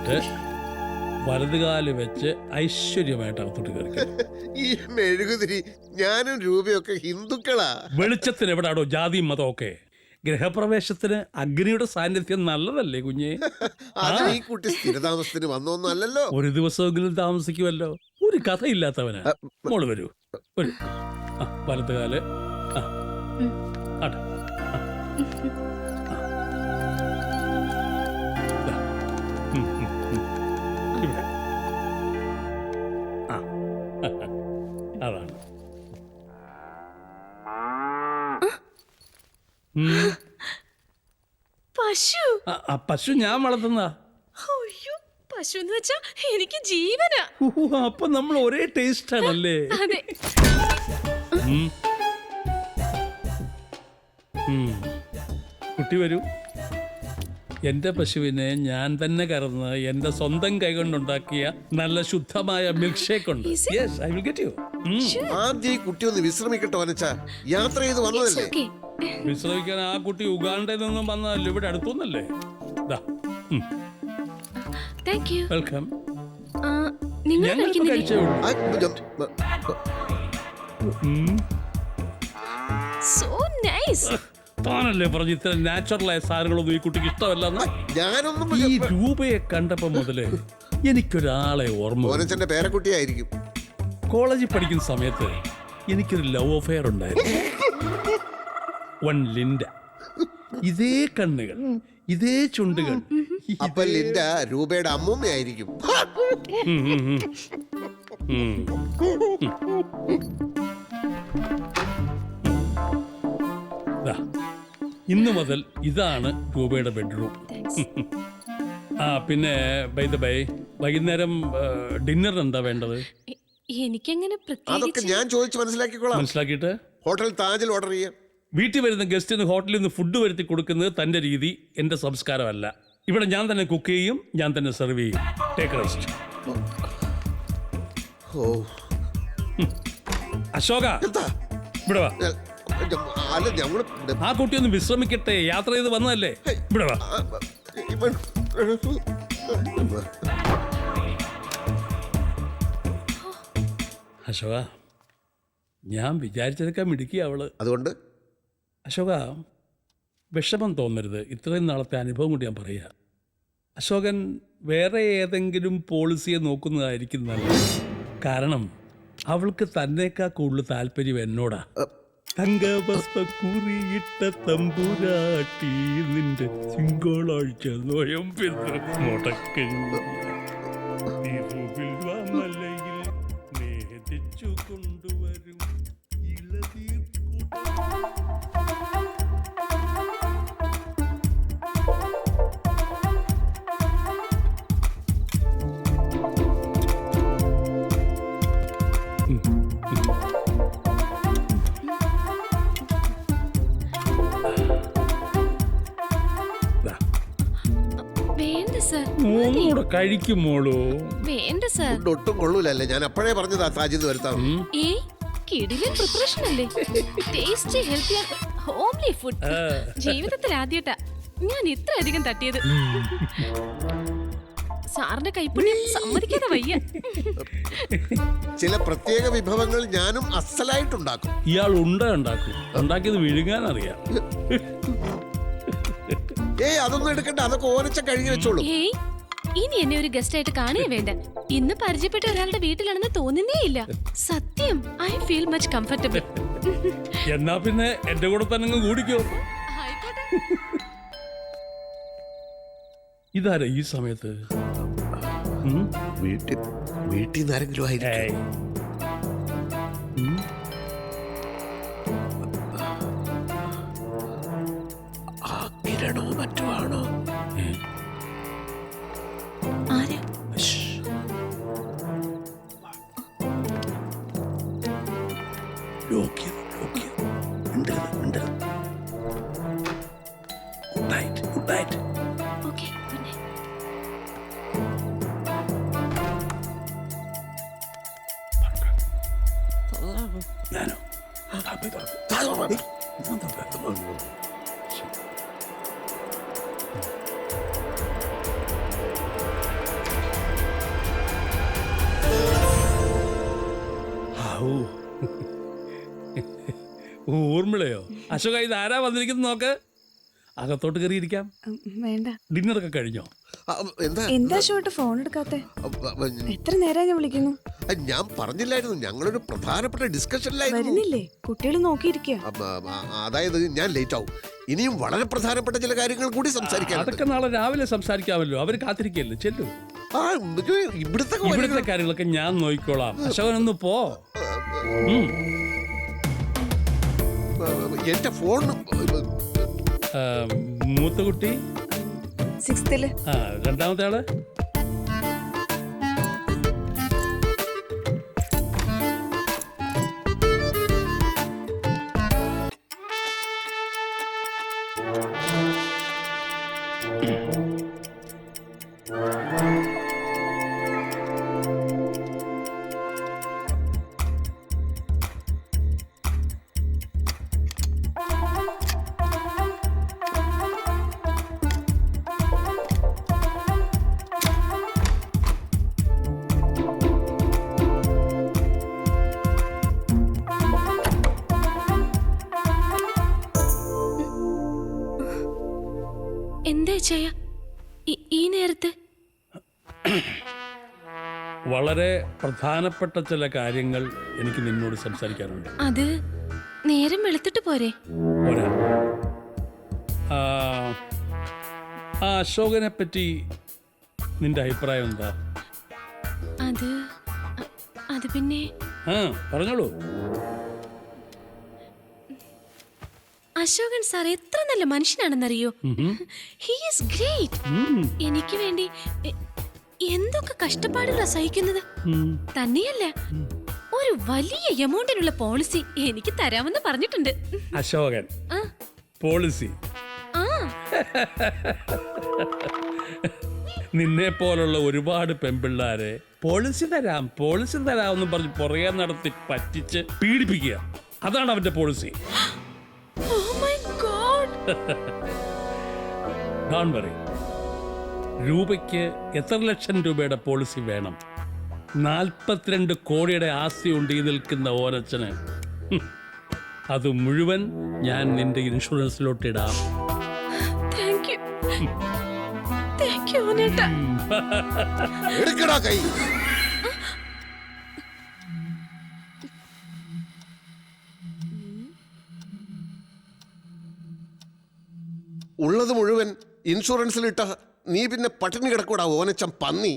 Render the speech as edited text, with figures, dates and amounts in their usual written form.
എന്നിട്ട് വലതുകാല് വെച്ച് ഐശ്വര്യമായിട്ട് അകത്തോട്ട് കയറി. ഈ മെഴുകുതിരി ഞാനും രൂപയൊക്കെ ഹിന്ദുക്കളാ. വെളിച്ചത്തിന് എവിടാടോ ജാതിയും മതമൊക്കെ? ഗൃഹപ്രവേശത്തിന് അഗ്നിയുടെ സാന്നിധ്യം നല്ലതല്ലേ കുഞ്ഞെ? അത് ഈ കുട്ടി സ്ഥിരതാമസത്തിന് വന്നൊന്നും അല്ലല്ലോ. ഒരു ദിവസമെങ്കിലും താമസിക്കുമല്ലോ. ഒരു കഥയില്ലാത്തവന്. മോള് വരൂ, വരൂ. വലതുകാല് ആട്ടെ. ഇവിടെ അതാണ്. പശു? പശു ഞാൻ വളർത്തുന്ന. പശു എന്ന് വെച്ചാ എനിക്ക് ജീവനാ. അപ്പൊ നമ്മൾ ഒരേ ടേസ്റ്റ് ആണല്ലേ? അതെ. കുട്ടി വരൂ. എന്റെ പശുവിനെ ഞാൻ തന്നെ കറന്ന് എന്റെ സ്വന്തം കൈകൊണ്ടുണ്ടാക്കിയ നല്ല ശുദ്ധമായ മിൽക്ക് ഷേക്ക് ഉണ്ട്. Yes, I will get you. ആദ്യം ഈ കുട്ടി ഒന്ന് വിശ്രമിക്കട്ടെ വനച്ച. യാത്ര ചെയ്ത് വന്നതല്ലേ? വിശ്രമിക്കാൻ ആ കുട്ടി ഉഗാണ്ടയിൽ നിന്നും വന്നതല്ലേ? ഇവിടെ അടുത്തൊന്നല്ലേ? വെൽക്കം. താനല്ലേ പറഞ്ഞു ഇത്ര നാച്ചുറലായ സാധനങ്ങളൊന്നും ഈ കുട്ടിക്ക് ഇഷ്ടമല്ലെന്ന്? ഈ രൂപയെ കണ്ടപ്പോ മുതലേ എനിക്കൊരാളെ ഓർമ്മ. പേരക്കുട്ടിയായിരിക്കും. കോളേജിൽ പഠിക്കുന്ന സമയത്ത് എനിക്കൊരു ലവ് അഫെയർ ഉണ്ടായിരുന്നു. One Linda. ഇതേ കണ്ണുകൾ, ഇതേ ചുണ്ടുകൾ. അപ്പൊ ലിൻഡ രൂപയുടെ അമ്മൂമ്മയായിരിക്കും. ഇന്നു മുതൽ ഇതാണ് രൂപയുടെ ബെഡ്റൂം. പിന്നെ ബൈ ദ ബൈ, വൈകുന്നേരം ഡിന്നറിന് എന്താ വേണ്ടത്? അതൊക്കെ ഞാൻ ചോദിച്ചു മനസ്സിലാക്കിക്കോളാം. മനസ്സിലാക്കിയിട്ട് ഹോട്ടൽ താജിൽ ഓർഡർ ചെയ്യാം. വീട്ടിൽ വരുന്ന ഗസ്റ്റിന് ഹോട്ടലിൽ നിന്ന് ഫുഡ് വരുത്തി കൊടുക്കുന്നത് തന്റെ രീതി, എന്റെ സംസ്കാരമല്ല. ഇവിടെ ഞാൻ തന്നെ കുക്ക് ചെയ്യും, ഞാൻ തന്നെ സെർവ് ചെയ്യും. Take rest. അശോക, ഇവിടെ വാ. ആ കുട്ടി ഒന്ന് വിശ്രമിക്കട്ടെ. യാത്ര ചെയ്ത് വന്നതല്ലേ? ഇവിടെ വാ. അശോക, ഞാൻ വിചാരിച്ചതൊക്കെ മിടുക്കി അവള്. അതുകൊണ്ട് അശോക, വിഷമം തോന്നരുത്. ഇത്രയും നാളത്തെ അനുഭവം കൊണ്ട് ഞാൻ പറയാം. അശോകൻ വേറെ ഏതെങ്കിലും പോളിസിയെ നോക്കുന്നതായിരിക്കും നല്ലത്. കാരണം അവൾക്ക് തന്നേക്കാൾ കൂടുതൽ താല്പര്യം എന്നോടാ. തങ്കവസ്ത്രക്കുറിയിട്ട തമ്പുരാട്ടി നിന്റെ തിങ്കളാഴ്ച നോയമ്പെന്ന് മുടക്കഞ്ഞു തിരുവിൽവാമലയിൽ നേദിച്ചു കൊണ്ടുവരും ഇളതീർ. മോളൂടെ കഴിക്കുമോളൂ. വേണ്ട സർ, ഒട്ടും കൊള്ളൂലല്ലേ. ഞാൻ അപ്പോഴേ പറഞ്ഞതാ താജിന്ന് വരുത്താം. ജീവിതത്തിൽ ആദ്യമായിട്ടാ ഞാൻ ഇത്രയധികം തട്ടിയത്. സാറിന്റെ കൈപ്പുണ്യം സമ്മതിക്കാതെ വയ്യ. ചില പ്രത്യേക വിഭവങ്ങൾ ഞാനും അസലായിട്ടുണ്ടാക്കും. ഇയാൾ ഉണ്ടാക്കിയത് വിഴുങ്ങാൻ അറിയാം. അതൊന്നും എടുക്കണ്ട, അതൊക്കെ ഓരച്ച കഴുകി വെച്ചോളൂ. ഇനി എന്നെ ഒരു ഗസ്റ്റ് ആയിട്ട് കാണേ വേണ്ട. ഇന്ന് പരിചയപ്പെട്ട ഒരാളുടെ വീട്ടിലാണെന്ന് തോന്നുന്നേ ഇല്ല. സത്യം, ഐ ഫീൽ മച്ച് കംഫർട്ടബിൾ. എന്നാ പിന്നെ എന്റെ കൂടെ തന്നെ കൂടിക്കോ. ഇതാരാ ഈ സമയത്ത്? വീട്ടിൽ നിന്ന് ആരെങ്കിലും ആയിരിക്കും. കിരണോ മറ്റോ ആണോ? ഔ. ഊർമിളയോ? അശോക, ഇത് ആരാ വന്നിരിക്കുന്നത് നോക്ക്. അകത്തോട്ട് കയറിയിരിക്കാം. വേണ്ട. ഡിന്നറൊക്കെ കഴിഞ്ഞോ? എന്താ എന്താ ഷോട്ട് ഫോൺ എടുക്കാത്തെ? എത്ര നേരമായി ഞാൻ വിളിക്കുന്നു. ഞാൻ പറഞ്ഞില്ലായിരുന്നു, ഞങ്ങളൊരു പ്രധാനപ്പെട്ട ഡിസ്കഷനിലായിരുന്നു. വരുന്നില്ലേ? കുട്ടികൾ നോക്കിയിരിക്കുക. അതായത് ഞാൻ ലേറ്റ് ആവും. ഇനിയും വളരെ പ്രധാനപ്പെട്ട ചില കാര്യങ്ങൾ കൂടി സംസാരിക്കാൻ. അതൊക്കെ നാളെ രാവിലെ സംസാരിക്കാമല്ലോ. അവർ കാത്തിരിക്കല്ലേ. ചെല്ലു. ഇവിടുത്തെ ഇവിടുത്തെ കാര്യങ്ങളൊക്കെ ഞാൻ നോക്കിക്കോളാം. അശോകനൊന്ന് പോ. എന്റെ ഫോൺ മൂത്ത കുട്ടി 6th രണ്ടാമത്തെ ആള് എന്താ ചെയ്യാ ഈ നേരത്ത്? വളരെ പ്രധാനപ്പെട്ട ചില കാര്യങ്ങൾ എനിക്ക് നിന്നോട് സംസാരിക്കാനുണ്ട്. അത് നേരം വെളുത്തിട്ട് പോരെ? പോരാ. ആ അശോകനെ പറ്റി നിന്റെ അഭിപ്രായം എന്താ? അത് പിന്നെ പറഞ്ഞോളൂ. അശോകൻ സാർ എത്ര നല്ല മനുഷ്യനാണെന്നറിയോ? He is great. എനിക്ക് വേണ്ടി എന്തൊക്കെ കഷ്ടപ്പാടുകളാ സഹിക്കുന്നത്. തന്നെയല്ല, ഒരു വലിയ എമൗണ്ടിനുള്ള പോളിസി എനിക്ക് തരാമെന്ന് പറഞ്ഞിട്ടുണ്ട്. അശോകൻ പോളിസി? നിന്നെ പോലുള്ള ഒരുപാട് പെൺപിള്ളാരെ പോളിസി തരാമെന്ന് പറഞ്ഞ് പുറകെ നടത്തി പറ്റിച്ച് പീഡിപ്പിക്കുക, അതാണ് അവന്റെ പോളിസി. Don't worry. രൂപയ്ക്ക് എത്ര ലക്ഷം രൂപയുടെ പോളിസി വേണം? 42 കോടിയുടെ ആസ്തി ഉണ്ട് ഈ നിൽക്കുന്ന ഓരച്ചന്. അത് മുഴുവൻ ഞാൻ നിന്റെ ഇൻഷുറൻസിലോട്ട് ഇടാം. എടുക്കടാ കൈ. ഉള്ളത് മുഴുവൻ ഇൻഷുറൻസിലിട്ട നീ പിന്നെ പട്ടിണി കിടക്കൂടാ ഓനച്ചം പന്നി.